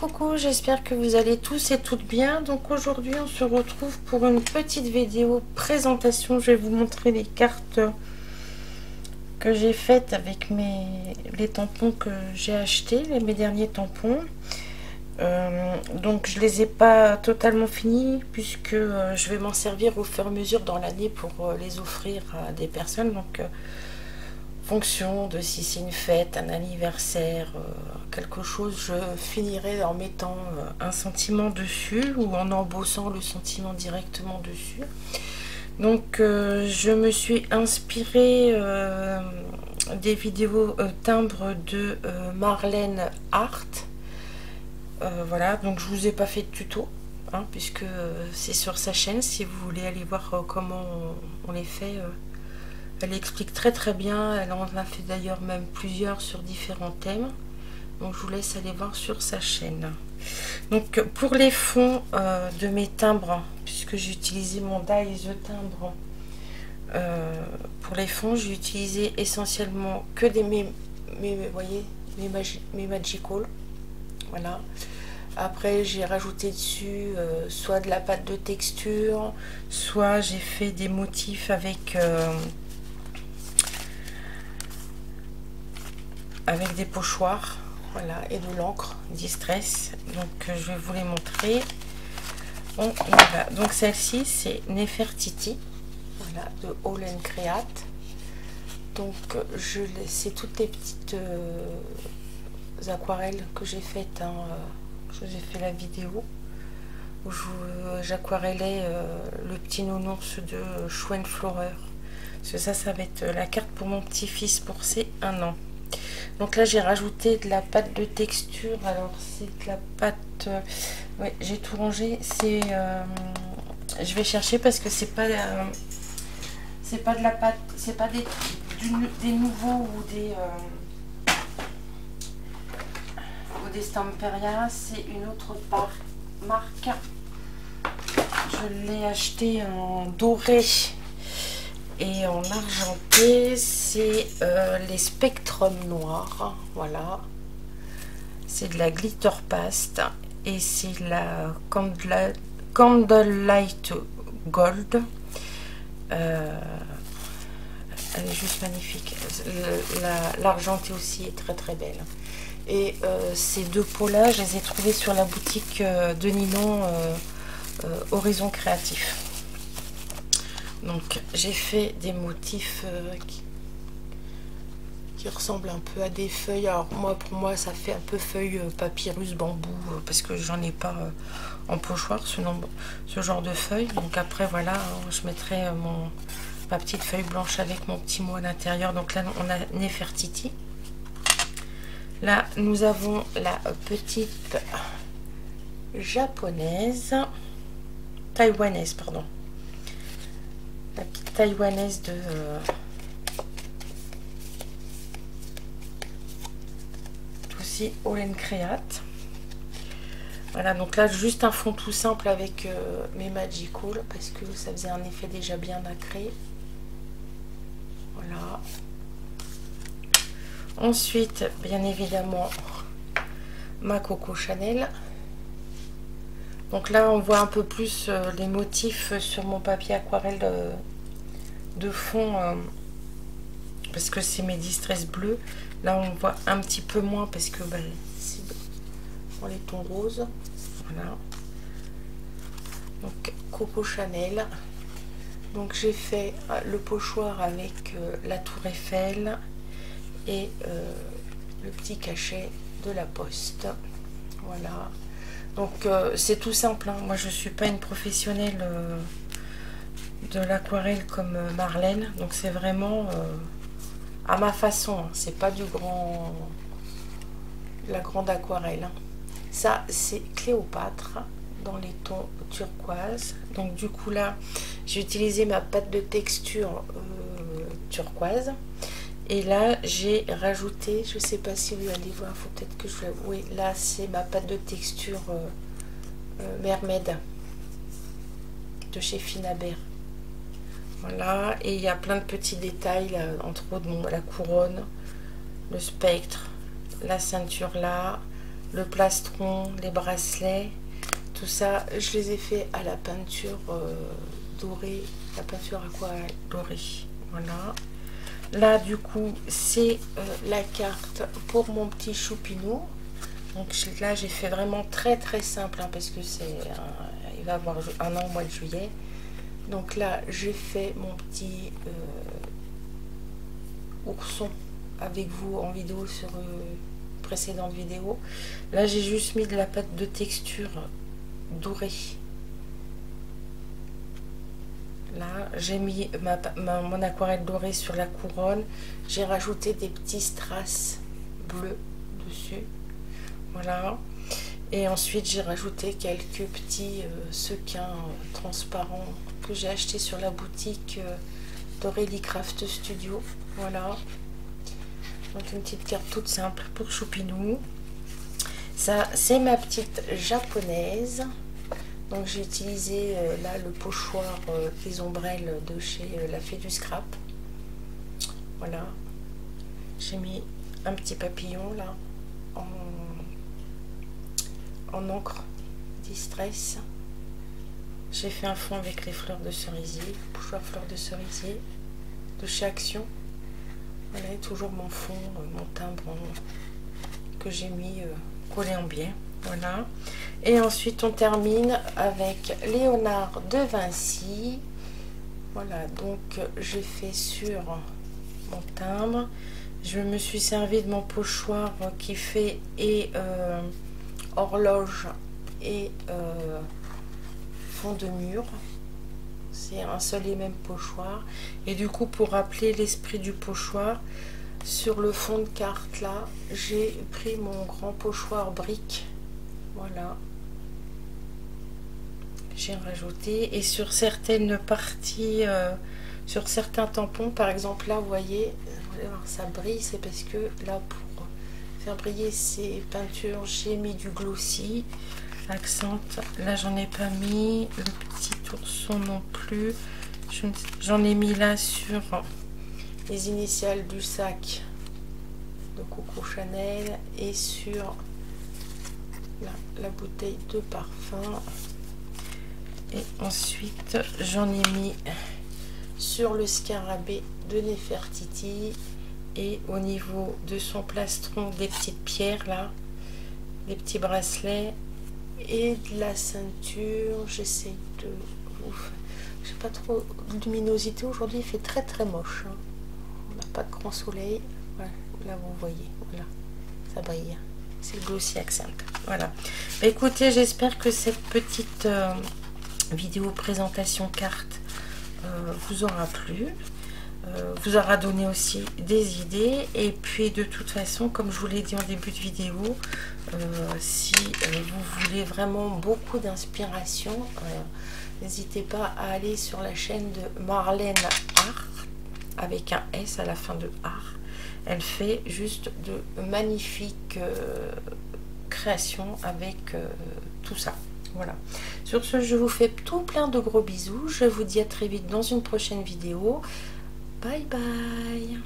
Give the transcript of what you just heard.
Coucou, j'espère que vous allez tous et toutes bien. Donc aujourd'hui on se retrouve pour une petite vidéo présentation. Je vais vous montrer les cartes que j'ai faites avec les tampons que j'ai achetés, mes derniers tampons. Donc je les ai pas totalement finis puisque je vais m'en servir au fur et à mesure dans l'année pour les offrir à des personnes. Donc fonction de si c'est une fête, un anniversaire, quelque chose, je finirai en mettant un sentiment dessus ou en embossant le sentiment directement dessus. Donc je me suis inspirée des vidéos timbres de Marlène Art. Voilà, donc je vous ai pas fait de tuto hein, puisque c'est sur sa chaîne. Si vous voulez aller voir comment on les fait, elle explique très bien. Elle en a fait d'ailleurs même plusieurs sur différents thèmes. Donc je vous laisse aller voir sur sa chaîne. Donc pour les fonds de mes timbres, puisque j'ai utilisé mon dies de timbre, pour les fonds j'ai utilisé essentiellement que des voyez, mes Magical. Voilà. Après j'ai rajouté dessus soit de la pâte de texture, soit j'ai fait des motifs avec des pochoirs, voilà, et de l'encre Distress. Donc je vais vous les montrer. Bon, voilà. Donc celle-ci c'est Nefertiti, voilà, de All and Create. Donc c'est toutes les petites aquarelles que j'ai faites hein, je vous ai fait la vidéo où j'aquarellais le petit nounours de Schwenflorer, parce que ça va être la carte pour mon petit-fils pour ses 1 an. Donc là j'ai rajouté de la pâte de texture. Alors c'est de la pâte, ouais, j'ai tout rangé. C'est je vais chercher parce que c'est pas de la pâte, c'est pas des nouveaux ou des Stamperia, c'est une autre marque. Je l'ai acheté en doré et en argenté. C'est les Spectrum noirs, voilà. C'est de la glitter paste et c'est la Candlelight Gold. Elle est juste magnifique. L'argenté aussi est très belle. Et ces deux pots là je les ai trouvés sur la boutique de Ninon, Horizon Créatif. Donc j'ai fait des motifs qui ressemblent un peu à des feuilles. Alors pour moi ça fait un peu feuille papyrus bambou parce que j'en ai pas en pochoir ce genre de feuilles. Donc après voilà hein, je mettrai ma petite feuille blanche avec mon petit mot à l'intérieur. Donc là on a Nefertiti. Là, nous avons la petite japonaise, taïwanaise, pardon. La petite taïwanaise de aussi All and Create. Voilà, donc là, juste un fond tout simple avec mes Magical, parce que ça faisait un effet déjà bien nacré. Voilà. Ensuite, bien évidemment, ma Coco Chanel. Donc là, on voit un peu plus les motifs sur mon papier aquarelle de fond, parce que c'est mes Distress bleus. Là, on voit un petit peu moins parce que c'est dans les tons roses. Voilà. Donc Coco Chanel. Donc j'ai fait le pochoir avec la Tour Eiffel et le petit cachet de la Poste. Voilà, donc c'est tout simple hein. Moi je suis pas une professionnelle de l'aquarelle comme Marlène, donc c'est vraiment à ma façon hein. C'est pas de la grande aquarelle hein. Ça c'est Cléopâtre dans les tons turquoise. Donc du coup là j'ai utilisé ma pâte de texture turquoise. Et là, j'ai rajouté, je sais pas si vous allez voir, faut peut-être que je la... Oui, là, c'est ma pâte de texture Mermaid de chez Finaber. Voilà, et il y a plein de petits détails, là, entre autres, bon, la couronne, le spectre, la ceinture là, le plastron, les bracelets, tout ça, je les ai fait à la peinture dorée, la peinture aquarelle dorée. Voilà. Là, du coup, c'est la carte pour mon petit choupinou. Donc là, j'ai fait vraiment très très simple, hein, parce que il va avoir un an au mois de juillet. Donc là, j'ai fait mon petit ourson avec vous en vidéo sur précédente vidéo. Là, j'ai juste mis de la pâte de texture dorée. Là, j'ai mis mon aquarelle dorée sur la couronne. J'ai rajouté des petits strass bleus dessus. Voilà. Et ensuite, j'ai rajouté quelques petits sequins transparents que j'ai acheté sur la boutique d'Aurélie Craft Studio. Voilà. Donc une petite carte toute simple pour Choupinou. Ça, c'est ma petite japonaise. Donc j'ai utilisé là le pochoir des ombrelles de chez La Fée du Scrap. Voilà. J'ai mis un petit papillon là en encre distress. J'ai fait un fond avec les fleurs de cerisier, pochoir fleurs de cerisier de chez Action. Voilà, et toujours mon fond, mon timbre que j'ai mis collé en biais. Voilà. Et ensuite on termine avec Léonard de Vinci. Voilà, donc j'ai fait sur mon timbre. Je me suis servi de mon pochoir qui fait horloge et fond de mur. C'est un seul et même pochoir. Et du coup, pour rappeler l'esprit du pochoir, sur le fond de carte là, j'ai pris mon grand pochoir brique. Voilà. J'ai rajouté. Et sur certaines parties, sur certains tampons, par exemple là, vous voyez ça brille, c'est parce que là, pour faire briller ces peintures, j'ai mis du glossy. Accent, là j'en ai pas mis, le petit ourson non plus, j'en ai mis là sur les initiales du sac de Coco Chanel et sur la bouteille de parfum. Et ensuite j'en ai mis sur le scarabée de Nefertiti et au niveau de son plastron des petites pierres là, des petits bracelets et de la ceinture. J'essaie de vous... J'ai pas trop de luminosité aujourd'hui, il fait très très moche, hein. On n'a pas de grand soleil. Voilà, là vous voyez, voilà, ça brille, c'est le Glossy Accent. Voilà, bah, écoutez, j'espère que cette petite vidéo présentation carte vous aura plu, vous aura donné aussi des idées. Et puis de toute façon, comme je vous l'ai dit en début de vidéo, si vous voulez vraiment beaucoup d'inspiration, n'hésitez pas à aller sur la chaîne de Marlène Art avec un S à la fin de Art. Elle fait juste de magnifiques créations avec tout ça. Voilà. Sur ce, je vous fais tout plein de gros bisous. Je vous dis à très vite dans une prochaine vidéo. Bye bye.